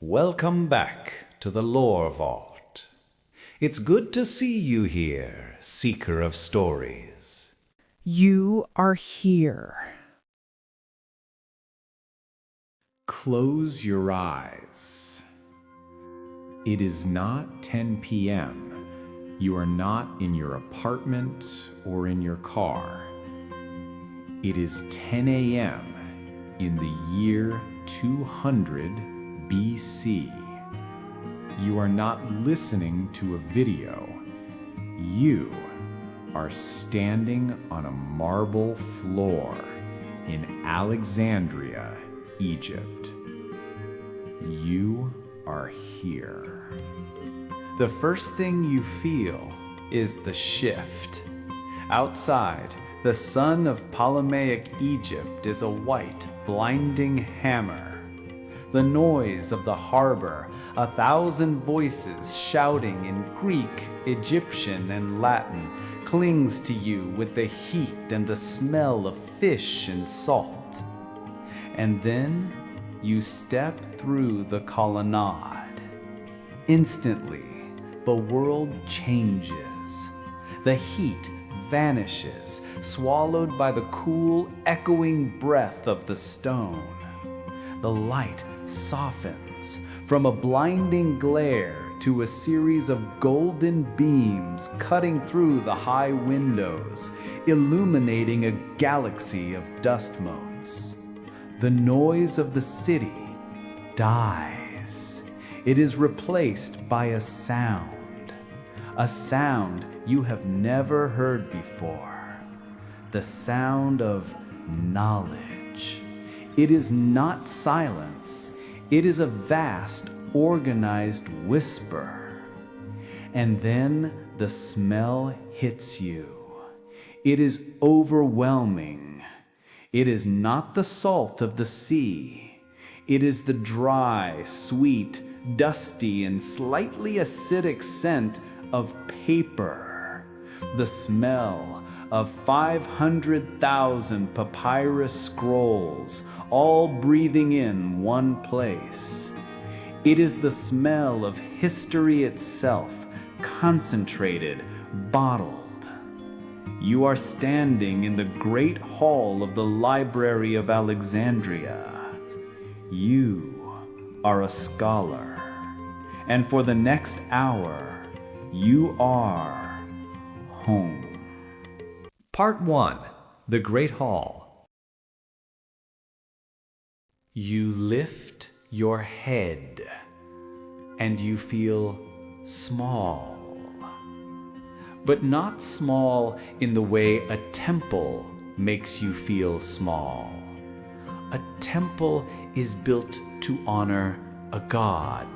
Welcome back to the Lore Vault. It's good to see you here, seeker of stories. You are here. Close your eyes. It is not 10 p.m. You are not in your apartment or in your car. It is 10 a.m. in the year 200 BC. You are not listening to a video. You are standing on a marble floor in Alexandria, Egypt. You are here. The first thing you feel is the shift. Outside, the sun of Ptolemaic Egypt is a white, blinding hammer. The noise of the harbor, 1,000 voices shouting in Greek, Egyptian, and Latin, clings to you with the heat and the smell of fish and salt. And then you step through the colonnade. Instantly, the world changes. The heat vanishes, swallowed by the cool, echoing breath of the stone. The light softens from a blinding glare to a series of golden beams cutting through the high windows, illuminating a galaxy of dust motes. The noise of the city dies. It is replaced by a sound you have never heard before, the sound of knowledge. It is not silence, it is a vast, organized whisper. And then the smell hits you. It is overwhelming. It is not the salt of the sea. It is the dry, sweet, dusty, and slightly acidic scent of paper. The smell of 500,000 papyrus scrolls, all breathing in one place. It is the smell of history itself, concentrated, bottled. You are standing in the great hall of the Library of Alexandria. You are a scholar, and for the next hour, you are home. Part 1. The Great Hall. You lift your head, and you feel small. But not small in the way a temple makes you feel small. A temple is built to honor a god.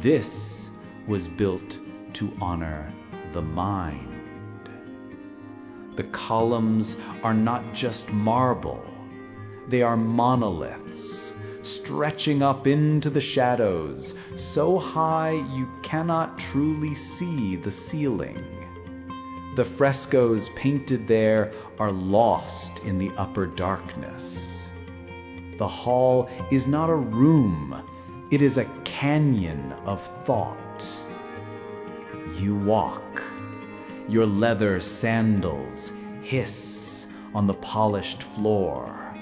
This was built to honor the mind. The columns are not just marble. They are monoliths, stretching up into the shadows, so high you cannot truly see the ceiling. The frescoes painted there are lost in the upper darkness. The hall is not a room, it is a canyon of thought. You walk. Your leather sandals hiss on the polished floor.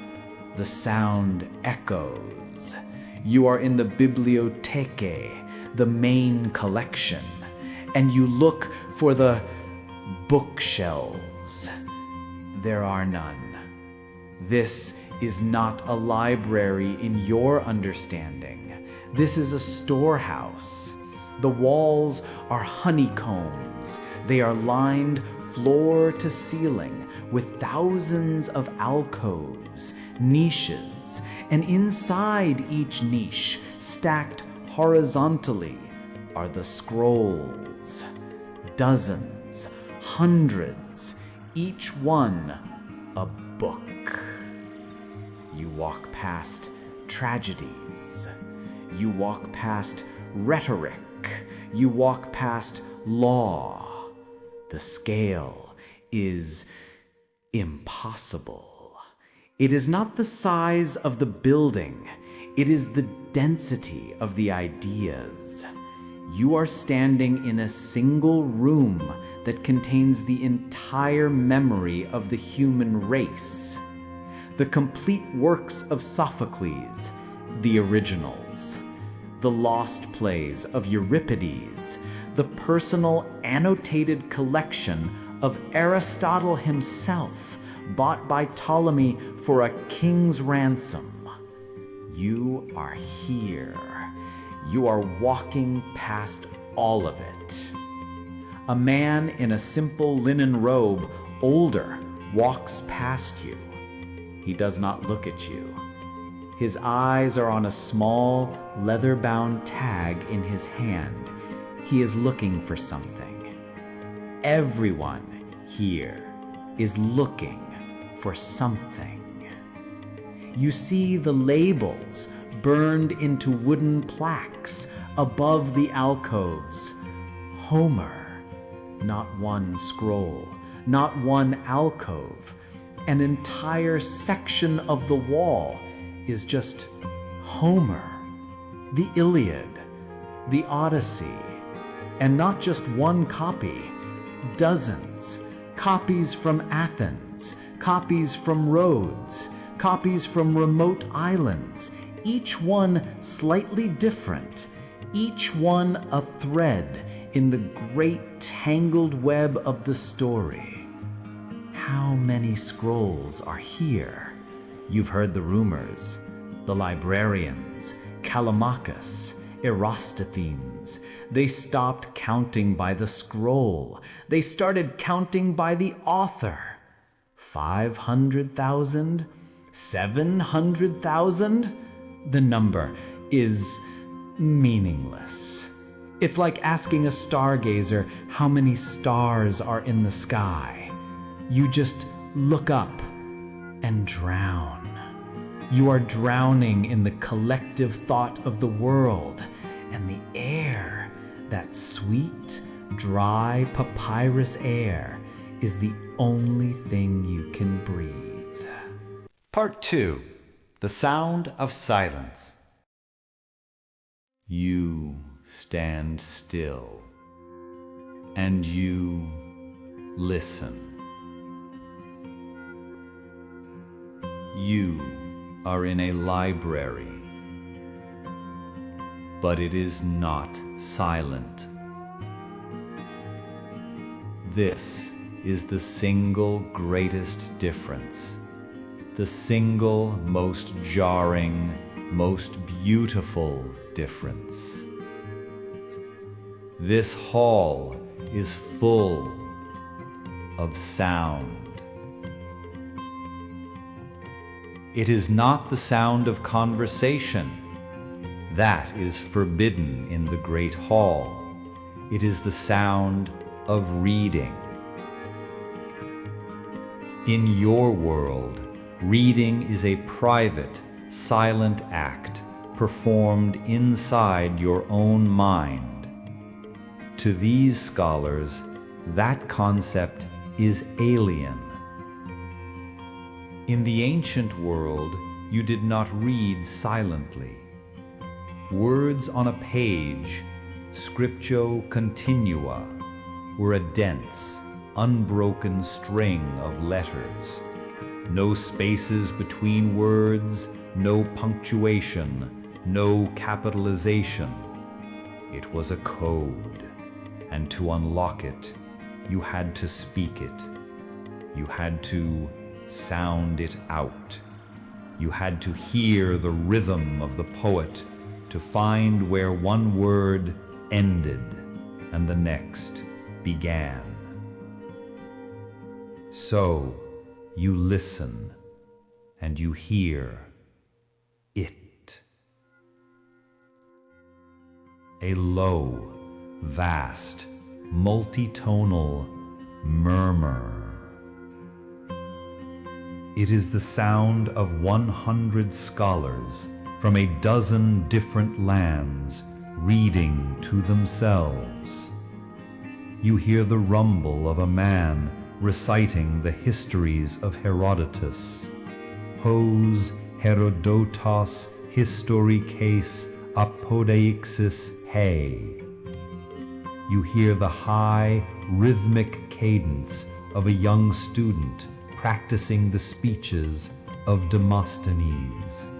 The sound echoes. You are in the bibliotheque, the main collection, and you look for the bookshelves. There are none. This is not a library in your understanding. This is a storehouse. The walls are honeycombs. They are lined floor to ceiling with thousands of alcoves, niches, and inside each niche, stacked horizontally, are the scrolls. Dozens, hundreds, each one a book. You walk past tragedies. You walk past rhetoric. You walk past law. The scale is impossible. It is not the size of the building. It is the density of the ideas. You are standing in a single room that contains the entire memory of the human race. The complete works of Sophocles, the originals, the lost plays of Euripides, the personal annotated collection of Aristotle himself, bought by Ptolemy for a king's ransom. You are here. You are walking past all of it. A man in a simple linen robe, older, walks past you. He does not look at you. His eyes are on a small, leather-bound tag in his hand. He is looking for something. Everyone here is looking for something. You see the labels burned into wooden plaques above the alcoves. Homer, not one scroll, not one alcove. An entire section of the wall is just Homer, the Iliad, the Odyssey, and not just one copy, dozens, copies from Athens, copies from Rhodes, copies from remote islands, each one slightly different, each one a thread in the great tangled web of the story. How many scrolls are here? You've heard the rumors, the librarians, Callimachus, Eratosthenes. They stopped counting by the scroll. They started counting by the author. 500,000? 700,000? The number is meaningless. It's like asking a stargazer how many stars are in the sky. You just look up and drown. You are drowning in the collective thought of the world, and the air, that sweet, dry papyrus air, is the only thing you can breathe. Part 2. The Sound of Silence. You stand still, and you listen. You are in a library, but it is not silent. This is the single greatest difference, the single most jarring, most beautiful difference. This hall is full of sound. It is not the sound of conversation. That is forbidden in the great hall. It is the sound of reading. In your world, reading is a private, silent act performed inside your own mind. To these scholars, that concept is alien. In the ancient world, you did not read silently. Words on a page, scriptio continua, were a dense, unbroken string of letters. No spaces between words, no punctuation, no capitalization. It was a code, and to unlock it, you had to speak it. You had to sound it out. You had to hear the rhythm of the poet to find where one word ended and the next began. So you listen and you hear it. A low, vast, multitonal murmur. It is the sound of 100 scholars from a dozen different lands reading to themselves. You hear the rumble of a man reciting the histories of Herodotus, Hos Herodotos historices apodeixis hei. You hear the high, rhythmic cadence of a young student practicing the speeches of Demosthenes.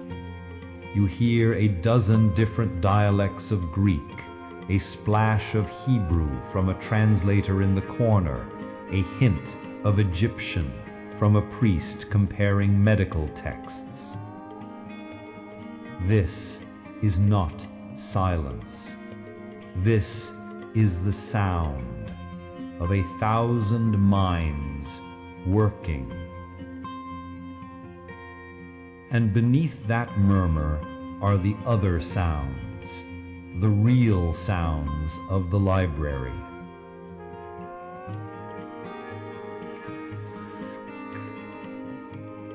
You hear a dozen different dialects of Greek, a splash of Hebrew from a translator in the corner, a hint of Egyptian from a priest comparing medical texts. This is not silence. This is the sound of 1,000 minds working. And beneath that murmur are the other sounds, the real sounds of the library.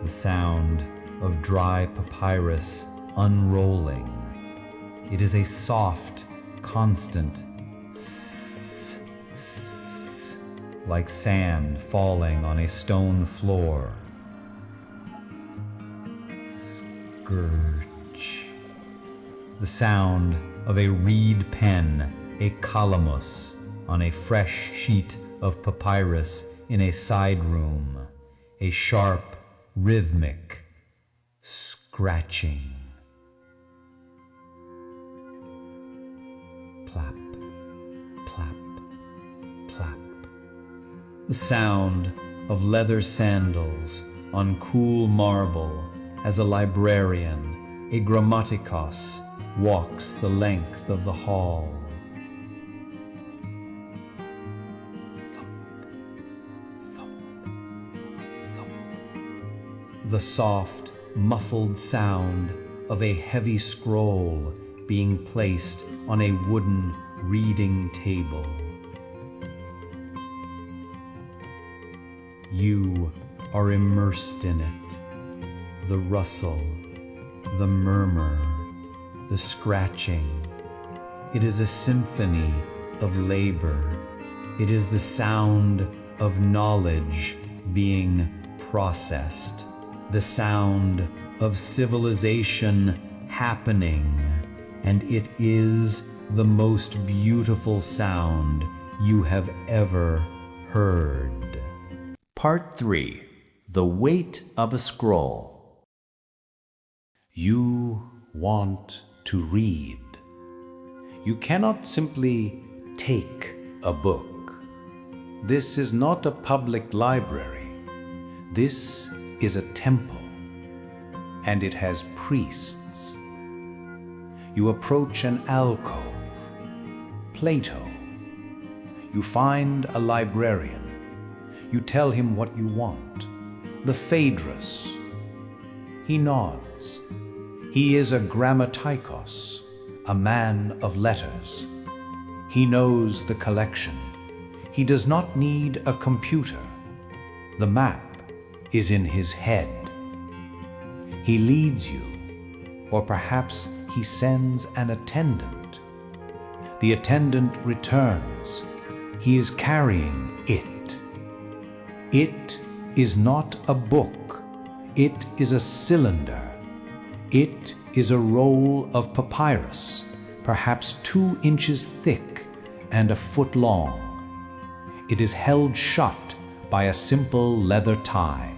The sound of dry papyrus unrolling. It is a soft, constant s, like sand falling on a stone floor. Scourge. The sound of a reed pen, a calamus, on a fresh sheet of papyrus in a side room, a sharp, rhythmic scratching. Plap, plap, plap. The sound of leather sandals on cool marble as a librarian, a grammatikos, walks the length of the hall. Thump, thump, thump. The soft, muffled sound of a heavy scroll being placed on a wooden reading table. You are immersed in it. The rustle, the murmur, the scratching. It is a symphony of labor. It is the sound of knowledge being processed, the sound of civilization happening, and it is the most beautiful sound you have ever heard. Part 3. The Weight of a Scroll. You want to read. You cannot simply take a book. This is not a public library. This is a temple, and it has priests. You approach an alcove, Plato. You find a librarian. You tell him what you want. The Phaedrus. He nods. He is a grammatikos, a man of letters. He knows the collection. He does not need a computer. The map is in his head. He leads you, or perhaps he sends an attendant. The attendant returns. He is carrying it. It is not a book. It is a cylinder. It is a roll of papyrus, perhaps 2 inches thick and a foot long. It is held shut by a simple leather tie.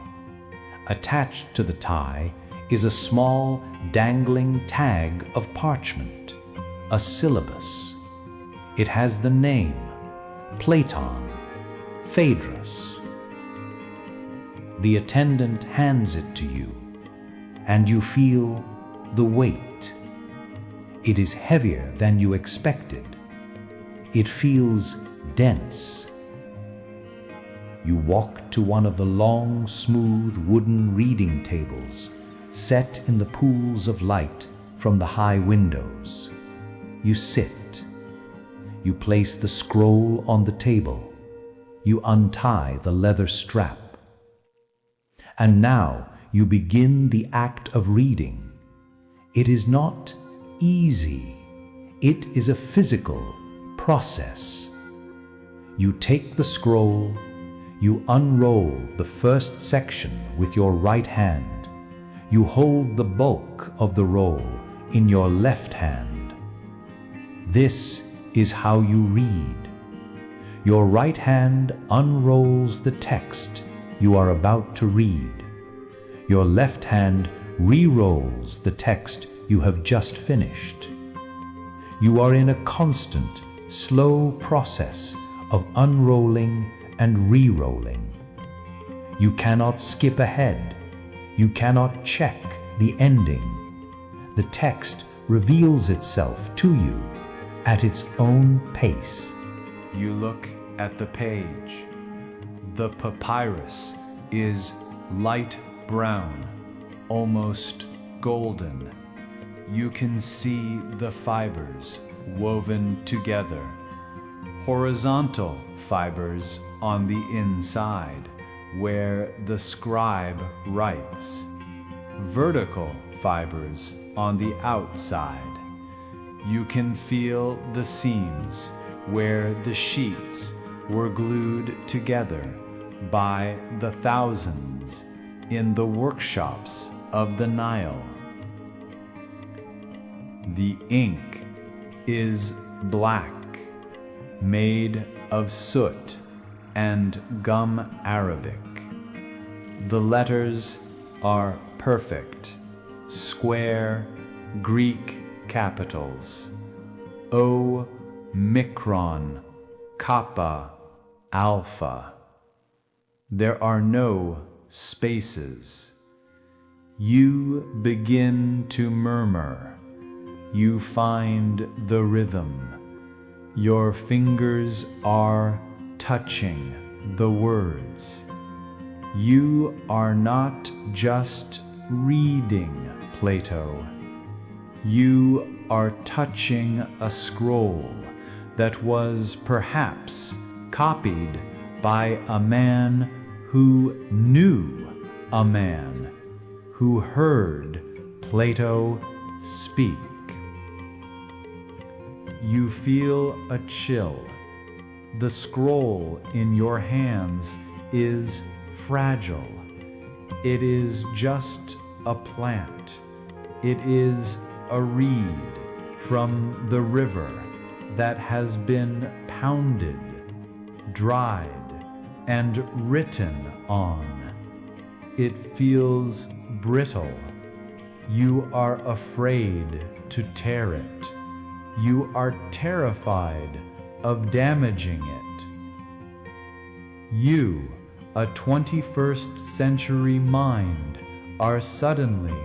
Attached to the tie is a small dangling tag of parchment, a syllabus. It has the name, Platon, Phaedrus. The attendant hands it to you, and you feel the weight. It is heavier than you expected. It feels dense. You walk to one of the long, smooth wooden reading tables set in the pools of light from the high windows. You sit. You place the scroll on the table. You untie the leather strap. And now you begin the act of reading. It is not easy. It is a physical process. You take the scroll, you unroll the first section with your right hand. You hold the bulk of the roll in your left hand. This is how you read. Your right hand unrolls the text you are about to read. Your left hand re-rolls the text you have just finished. You are in a constant, slow process of unrolling and re-rolling. You cannot skip ahead. You cannot check the ending. The text reveals itself to you at its own pace. You look at the page. The papyrus is light brown, almost golden. You can see the fibers woven together. Horizontal fibers on the inside, where the scribe writes. Vertical fibers on the outside. You can feel the seams where the sheets were glued together by the thousands in the workshops of the Nile. The ink is black, made of soot and gum Arabic. The letters are perfect, square Greek capitals. Omicron, Kappa, Alpha. There are no spaces. You begin to murmur. You find the rhythm. Your fingers are touching the words. You are not just reading Plato. You are touching a scroll that was perhaps copied by a man who knew a man who heard Plato speak. You feel a chill. The scroll in your hands is fragile. It is just a plant. It is a reed from the river that has been pounded, dried, and written on. It feels brittle. You are afraid to tear it. You are terrified of damaging it. You, a 21st century mind, are suddenly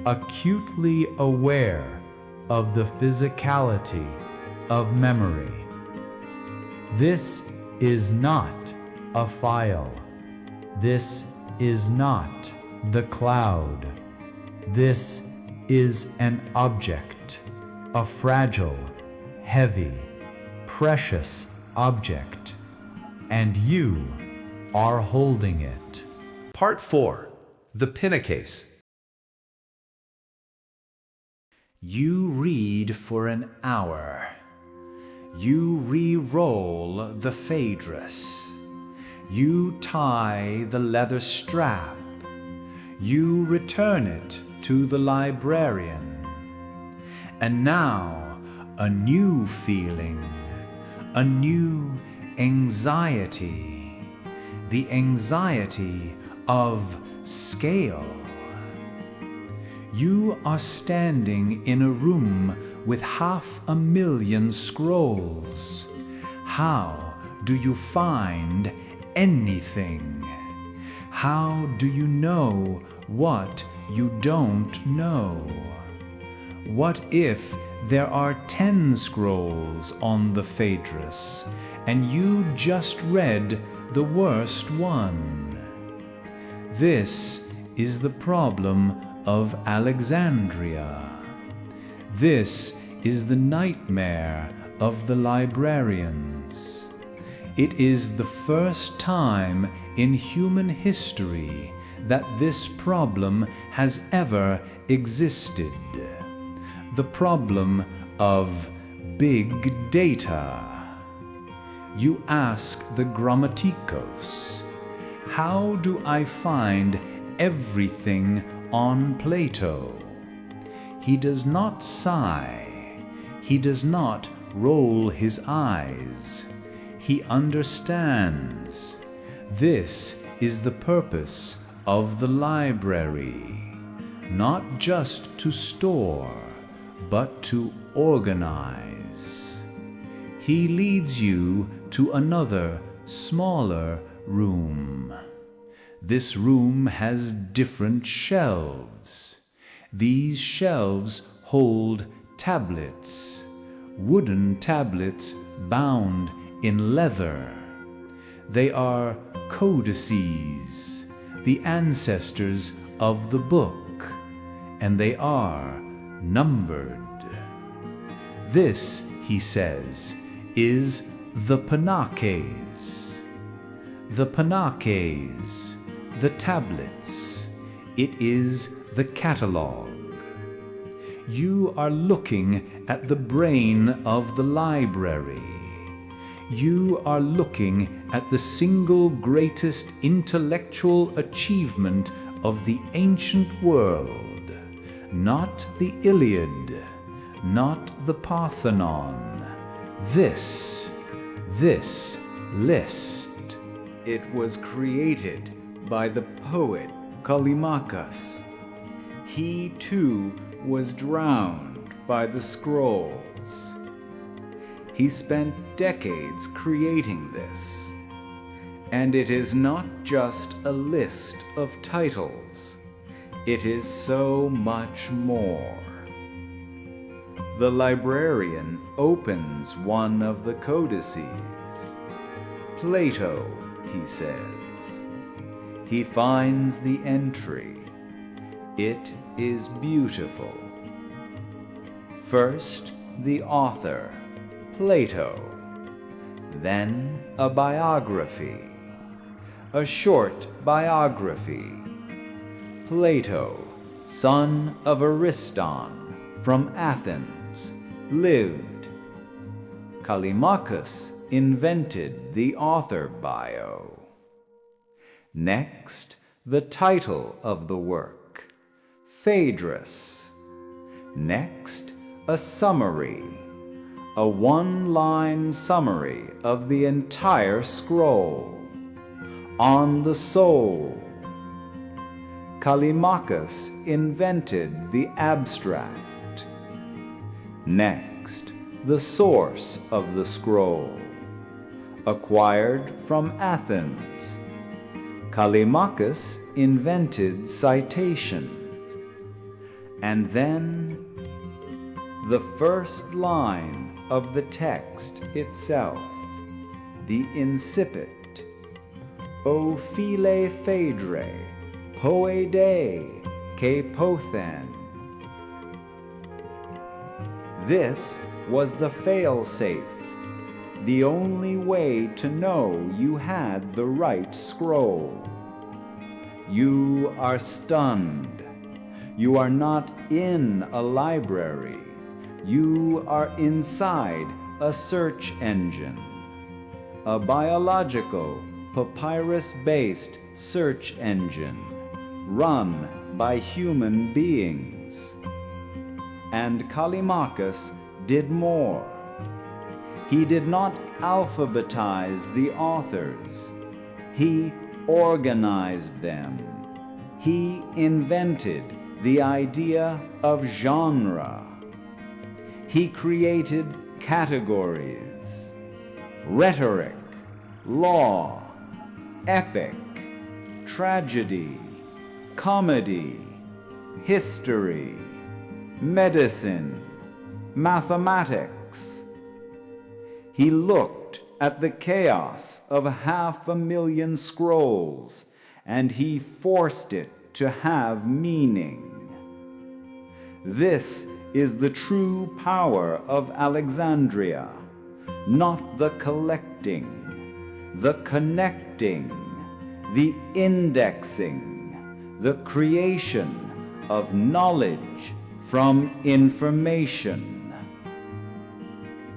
acutely aware of the physicality of memory. This is not a file. This is not the cloud. This is an object, a fragile, heavy, precious object, and you are holding it. Part 4. The Pinnacase. You read for an hour. You re-roll the Phaedrus. You tie the leather strap. You return it to the librarian. And now a new feeling, a new anxiety, the anxiety of scale. You are standing in a room with 500,000 scrolls. How do you find anything? How do you know what you don't know? What if there are 10 scrolls on the Phaedrus and you just read the worst one? This is the problem of Alexandria. This is the nightmare of the librarians. It is the first time in human history that this problem has ever existed. The problem of big data. You ask the grammatikos, how do I find everything on Plato? He does not sigh. He does not roll his eyes. He understands. This is the purpose of the library, not just to store, but to organize. He leads you to another, smaller room. This room has different shelves. These shelves hold tablets, wooden tablets bound in leather. They are codices, the ancestors of the book, and they are numbered. This, he says, is the Panakes. The Panakes, the tablets. It is the catalog. You are looking at the brain of the library. You are looking at the single greatest intellectual achievement of the ancient world, not the Iliad, not the Parthenon. This list. It was created by the poet Callimachus. He too was drowned by the scrolls. He spent decades creating this, and it is not just a list of titles. It is so much more. The librarian opens one of the codices. Plato, he says. He finds the entry. It is beautiful. First, the author, Plato. Then a biography, a short biography. Plato, son of Ariston, from Athens, lived. Callimachus invented the author bio. Next, the title of the work, Phaedrus. Next, a summary, a one-line summary of the entire scroll. On the soul. Callimachus invented the abstract. Next, the source of the scroll, acquired from Athens. Callimachus invented citation. And then the first line of the text itself, the incipit, O phile Phaedre, poede ke pothen. This was the fail-safe, the only way to know you had the right scroll. You are stunned. You are not in a library. You are inside a search engine, a biological, papyrus-based search engine run by human beings. And Callimachus did more. He did not alphabetize the authors. He organized them. He invented the idea of genre. He created categories: rhetoric, law, epic, tragedy, comedy, history, medicine, mathematics. He looked at the chaos of 500,000 scrolls, and he forced it to have meaning. This is the true power of Alexandria, not the collecting, the connecting, the indexing, the creation of knowledge from information.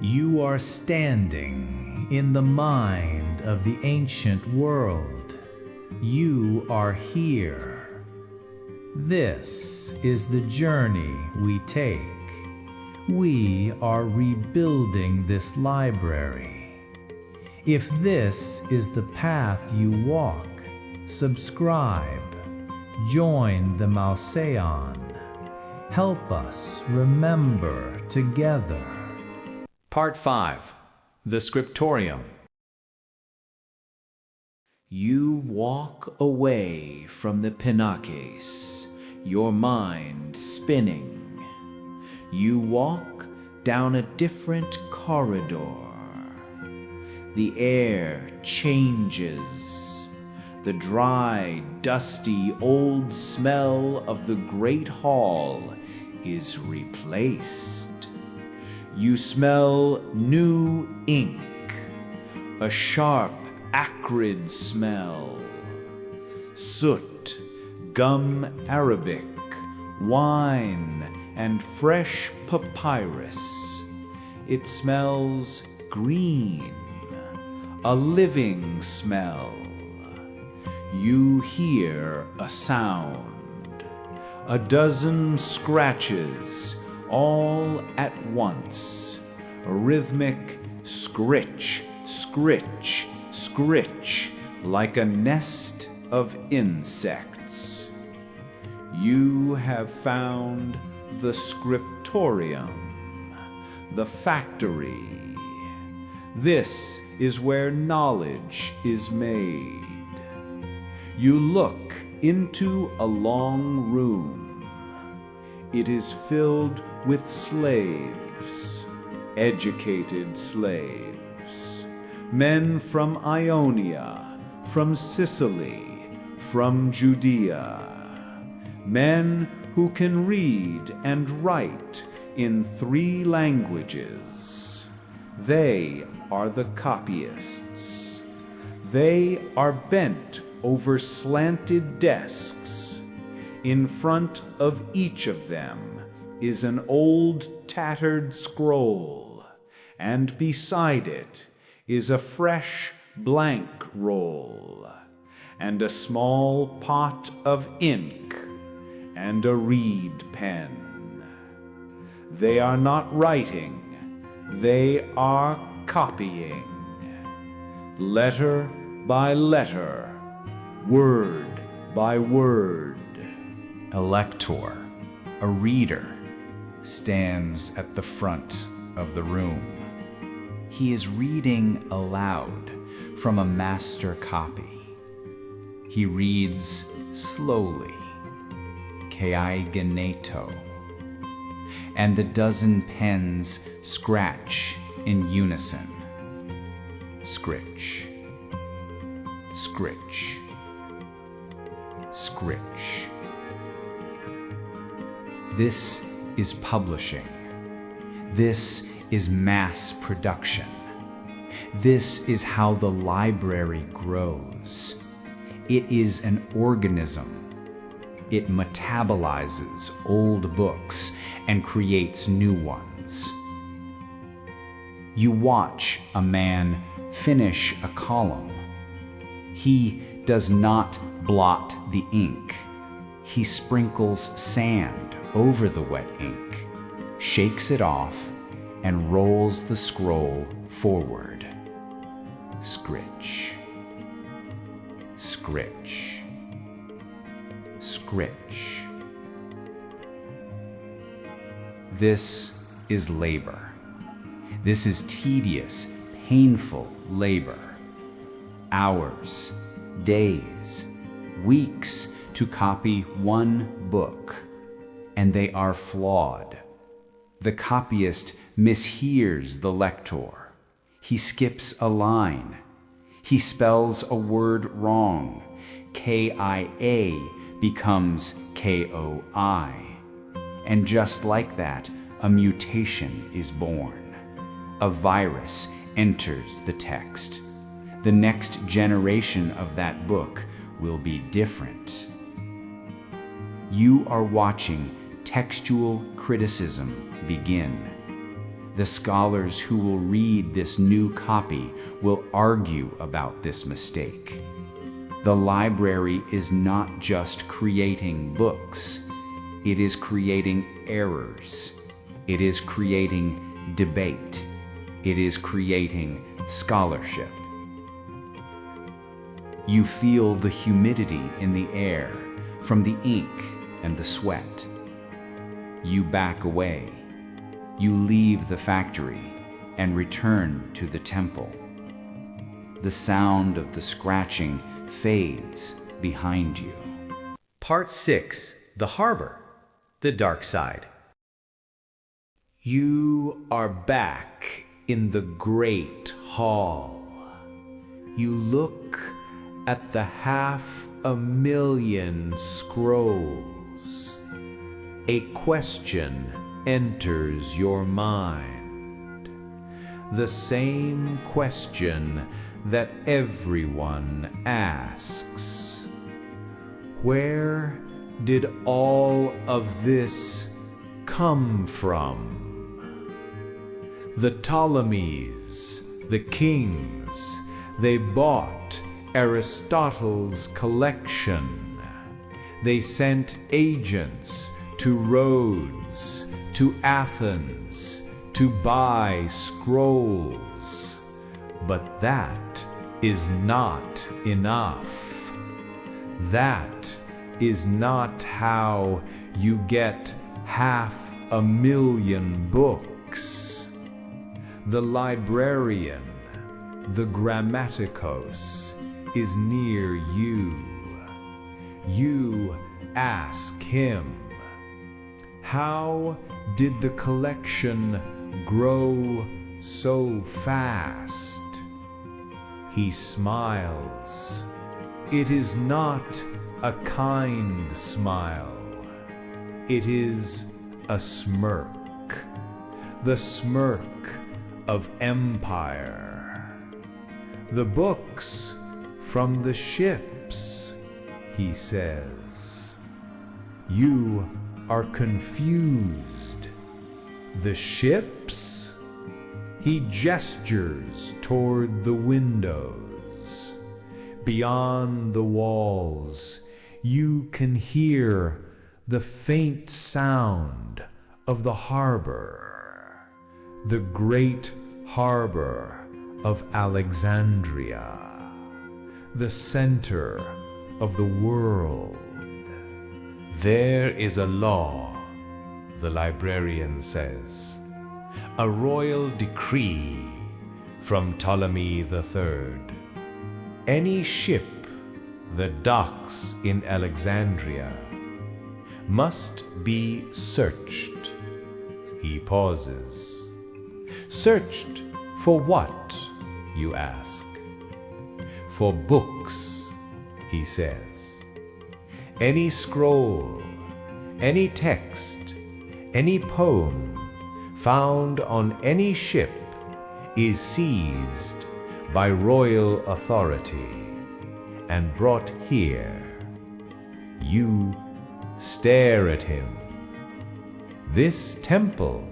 You are standing in the mind of the ancient world. You are here. This is the journey we take. We are rebuilding this library. If this is the path you walk, subscribe. Join the Mauseon. Help us remember together. Part 5. The Scriptorium. You walk away from the Pinakes, your mind spinning. You walk down a different corridor. The air changes. The dry, dusty, old smell of the great hall is replaced. You smell new ink, a sharp, acrid smell. Soot, gum arabic, wine, and fresh papyrus. It smells green, a living smell. You hear a sound, a dozen scratches, all at once, a rhythmic scritch, scritch, scritch, like a nest of insects. You have found the scriptorium, the factory. This is where knowledge is made. You look into a long room. It is filled with slaves, educated slaves, men from Ionia, from Sicily, from Judea, men who can read and write in 3 languages. They are the copyists. They are bent over slanted desks. In front of each of them is an old tattered scroll, and beside it is a fresh blank roll, and a small pot of ink, and a reed pen. They are not writing, they are copying. Letter by letter, word by word. A lector, a reader, stands at the front of the room. He is reading aloud from a master copy. He reads slowly, Kai Geneto, and the dozen pens scratch in unison. Scritch, scritch, scritch. This is publishing. This is mass production. This is how the library grows. It is an organism. It metabolizes old books and creates new ones. You watch a man finish a column. He does not blot the ink. He sprinkles sand over the wet ink, shakes it off, and rolls the scroll forward. Scritch, scritch, scritch. This is labor. This is tedious, painful labor. Hours, days, weeks to copy one book, and they are flawed. The copyist mishears the lector. He skips a line. He spells a word wrong. KIA becomes KOI. And just like that, a mutation is born. A virus enters the text. The next generation of that book will be different. You are watching textual criticism begin. The scholars who will read this new copy will argue about this mistake. The library is not just creating books. It is creating errors. It is creating debate. It is creating scholarship. You feel the humidity in the air from the ink and the sweat. You back away. You leave the factory and return to the temple. The sound of the scratching fades behind you. Part 6. The Harbor. The Dark Side. You are back in the Great Hall. You look at the 500,000 scrolls. A question enters your mind. The same question that everyone asks. Where did all of this come from? The Ptolemies, the kings, they bought Aristotle's collection. They sent agents to Rhodes, to Athens, to buy scrolls. But that is not enough. That is not how you get 500,000 books. The librarian, the grammaticos, is near you. You ask him, how did the collection grow so fast? He smiles. It is not a kind smile. It is a smirk. The smirk of empire. The books from the ships, he says. You are confused. The ships? He gestures toward the windows. Beyond the walls, you can hear the faint sound of the harbor, the great harbor of Alexandria, the center of the world. There is a law, the librarian says, a royal decree from Ptolemy III. Any ship that docks in Alexandria must be searched. He pauses. Searched for what, you ask? For books, he says. Any scroll, any text, any poem found on any ship is seized by royal authority and brought here. You stare at him. This temple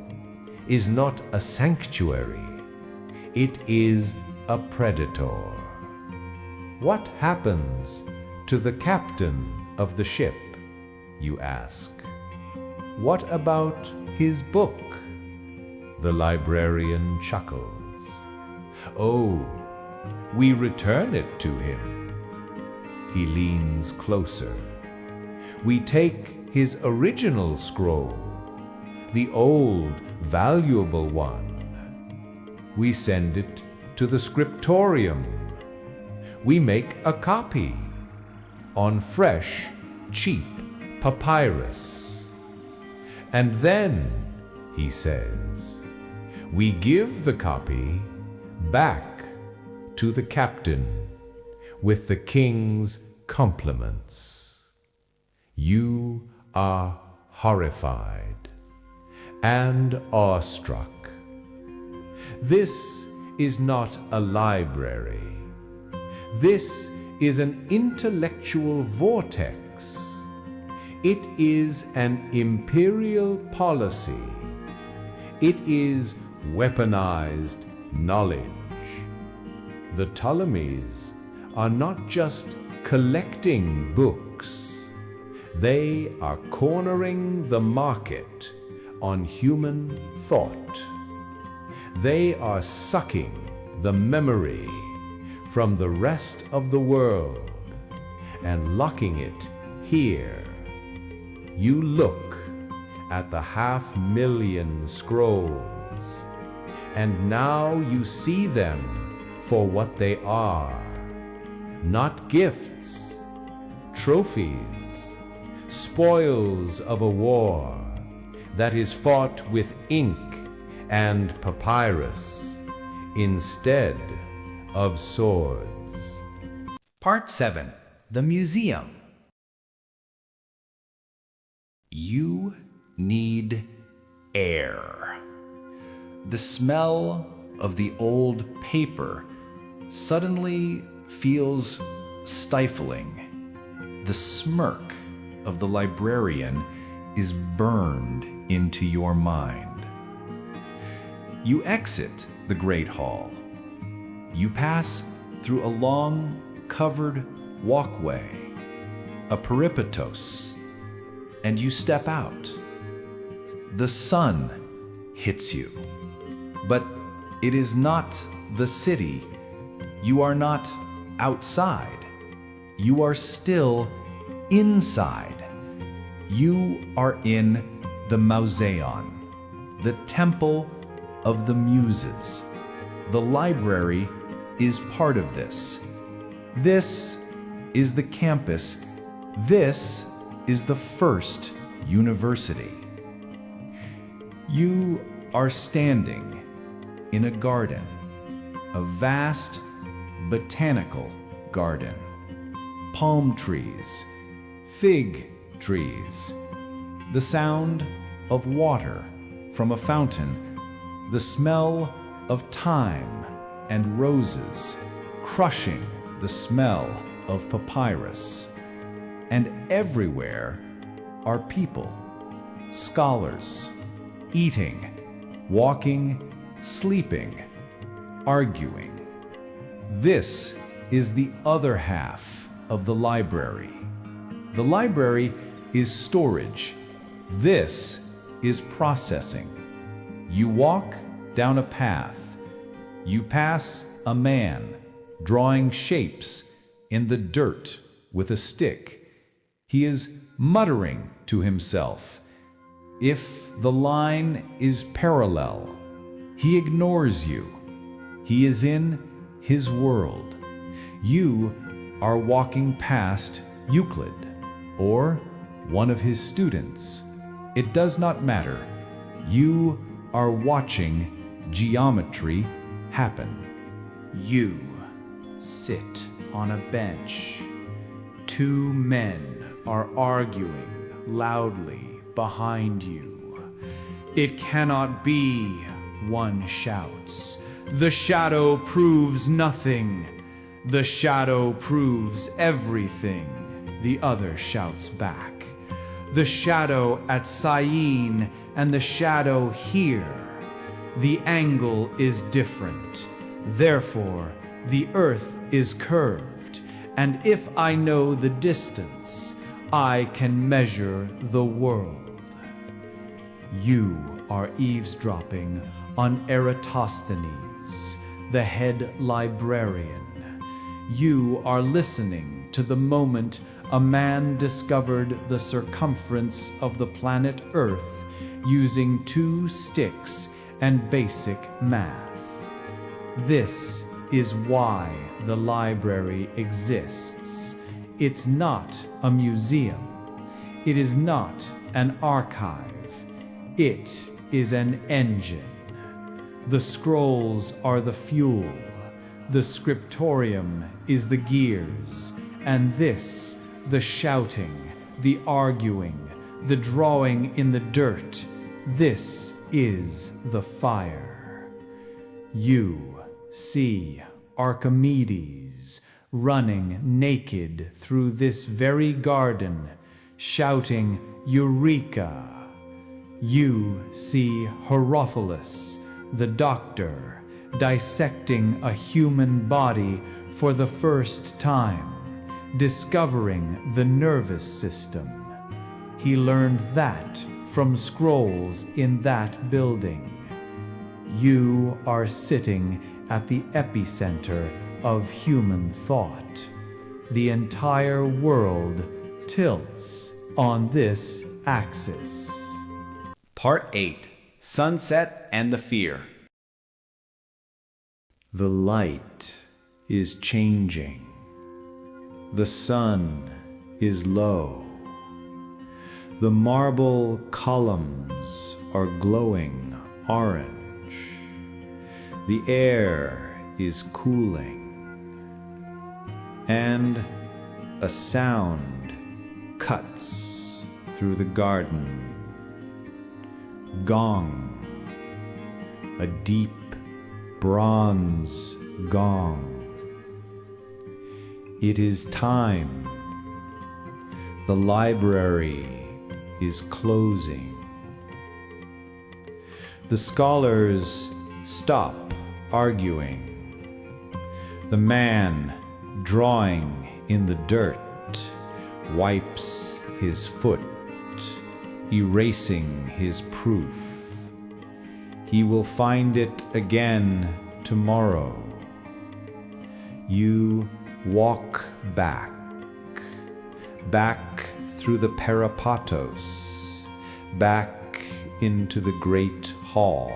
is not a sanctuary. It is a predator. What happens to the captain of the ship, you ask? What about his book? The librarian chuckles. Oh, we return it to him. He leans closer. We take his original scroll, the old, valuable one. We send it to the scriptorium. We make a copy on fresh, cheap papyrus. And then, he says, we give the copy back to the captain with the king's compliments. You are horrified and awestruck. This is not a library. This is an intellectual vortex. It is an imperial policy. It is weaponized knowledge. The Ptolemies are not just collecting books. They are cornering the market on human thought. They are sucking the memory from the rest of the world and locking it here. You look at the 500,000 scrolls, and now you see them for what they are. Not gifts, trophies, spoils of a war that is fought with ink and papyrus instead of swords. Part 7. The Museum. You need air. The smell of the old paper suddenly feels stifling. The smirk of the librarian is burned into your mind. You exit the Great Hall. You pass through a long, covered walkway, a peripatos, and you step out. The sun hits you, but it is not the city. You are not outside. You are still inside. You are in the Mauseon, the temple of the muses. The library is part of this. This is the campus. This is the first university. You are standing in a garden, a vast botanical garden. Palm trees, fig trees, the sound of water from a fountain, the smell of thyme and roses crushing the smell of papyrus. And everywhere are people, scholars, eating, walking, sleeping, arguing. This is the other half of the library. The library is storage. This is processing. You walk down a path. You pass a man drawing shapes in the dirt with a stick. He is muttering to himself. If the line is parallel, he ignores you. He is in his world. You are walking past Euclid or one of his students. It does not matter. You are watching geometry happen. You sit on a bench. Two men are arguing loudly behind you. It cannot be, one shouts. The shadow proves nothing. The shadow proves everything, the other shouts back. The shadow at Syene and the shadow here. The angle is different. Therefore, the earth is curved. And if I know the distance, I can measure the world. You are eavesdropping on Eratosthenes, the head librarian. You are listening to the moment a man discovered the circumference of the planet Earth using 2 sticks and basic math. This is why the library exists. It's not a museum. It is not an archive. It is an engine. The scrolls are the fuel. The scriptorium is the gears. And this, the shouting, the arguing, the drawing in the dirt, this is the fire. You see Archimedes running naked through this very garden, shouting, Eureka! You see Herophilus, the doctor, dissecting a human body for the first time, discovering the nervous system. He learned that from scrolls in that building. You are sitting at the epicenter of human thought. The entire world tilts on this axis. Part 8. Sunset and the Fear. The light is changing. The sun is low. The marble columns are glowing orange. The air is cooling. And a sound cuts through the garden. Gong. A deep bronze gong. It is time. The library is closing. The scholars stop arguing. The man drawing in the dirt wipes his foot, erasing his proof. He will find it again tomorrow. You walk back through the peripatos, back into the great hall.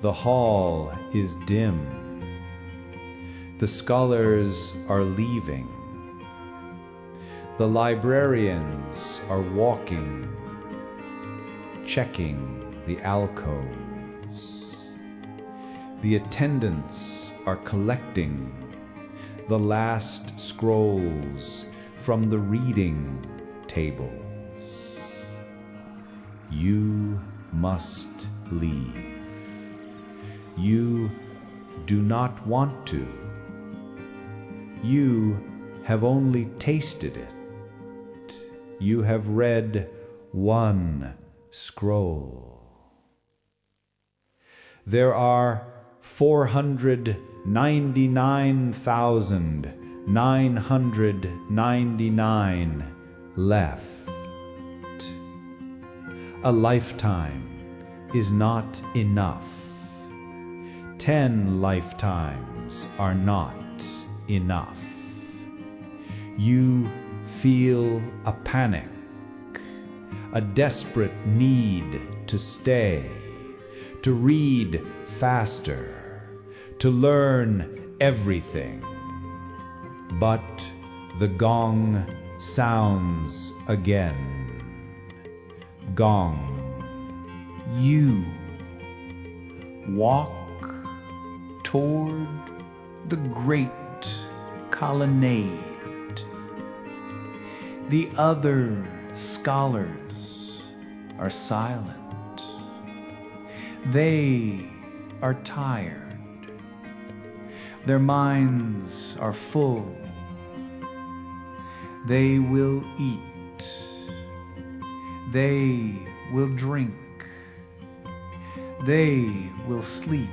The hall is dim. The scholars are leaving. The librarians are walking, checking the alcoves. The attendants are collecting the last scrolls from the reading tables. You must leave. You do not want to. You have only tasted it. You have read one scroll. There are 499,999 left. A lifetime is not enough. 10 lifetimes are not enough. You feel a panic, a desperate need to stay, to read faster, to learn everything. But the gong sounds again. Gong. You walk toward the great colonnade. The other scholars are silent. They are tired. Their minds are full. They will eat. They will drink. They will sleep.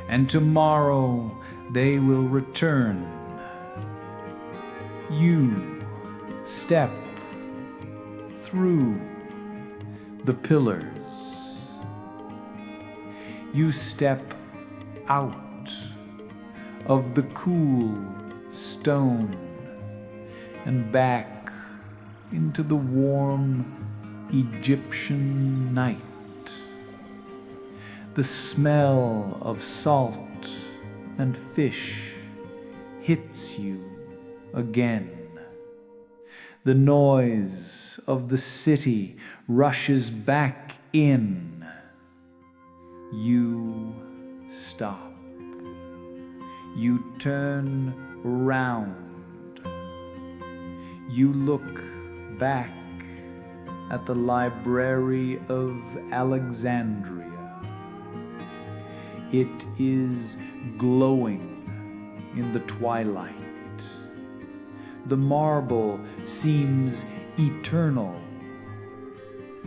And tomorrow they will return. You step through the pillars. You step out of the cool stone and back into the warm Egyptian night. The smell of salt and fish hits you again. The noise of the city rushes back in. You stop. You turn around. You look back at the Library of Alexandria. It is glowing in the twilight. The marble seems eternal.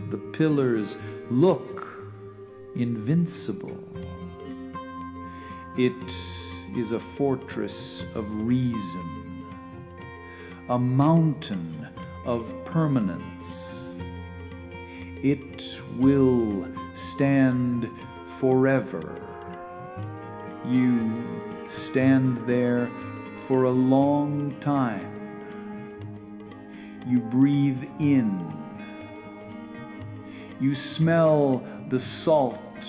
The pillars look invincible. It is a fortress of reason, a mountain of permanence. It will stand forever. You stand there for a long time. You breathe in. You smell the salt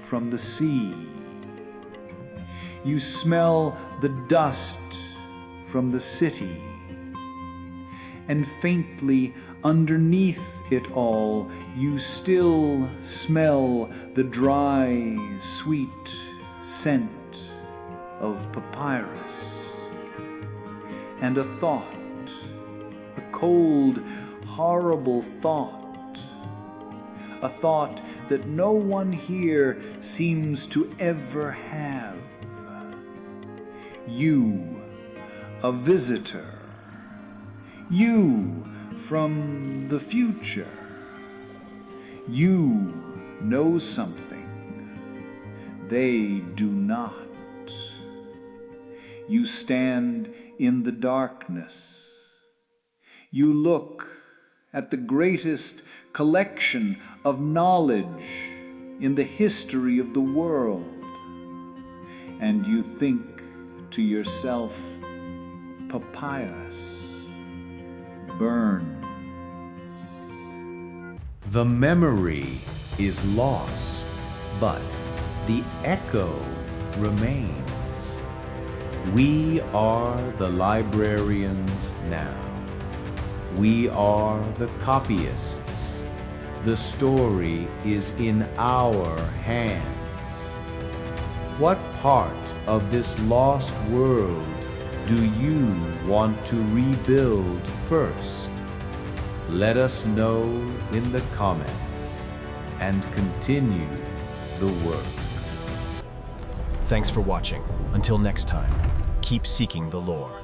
from the sea. You smell the dust from the city. And faintly underneath it all, you still smell the dry, sweet scent of papyrus. And a thought, a cold, horrible thought, a thought that no one here seems to ever have. You, a visitor. You from the future. You know something they do not. You stand in the darkness. You look at the greatest collection of knowledge in the history of the world, and you think to yourself, papyrus burns. The memory is lost, but the echo remains. We are the librarians now. We are the copyists. The story is in our hands. What part of this lost world do you want to rebuild first? Let us know in the comments and continue the work. Thanks for watching. Until next time, keep seeking the lore.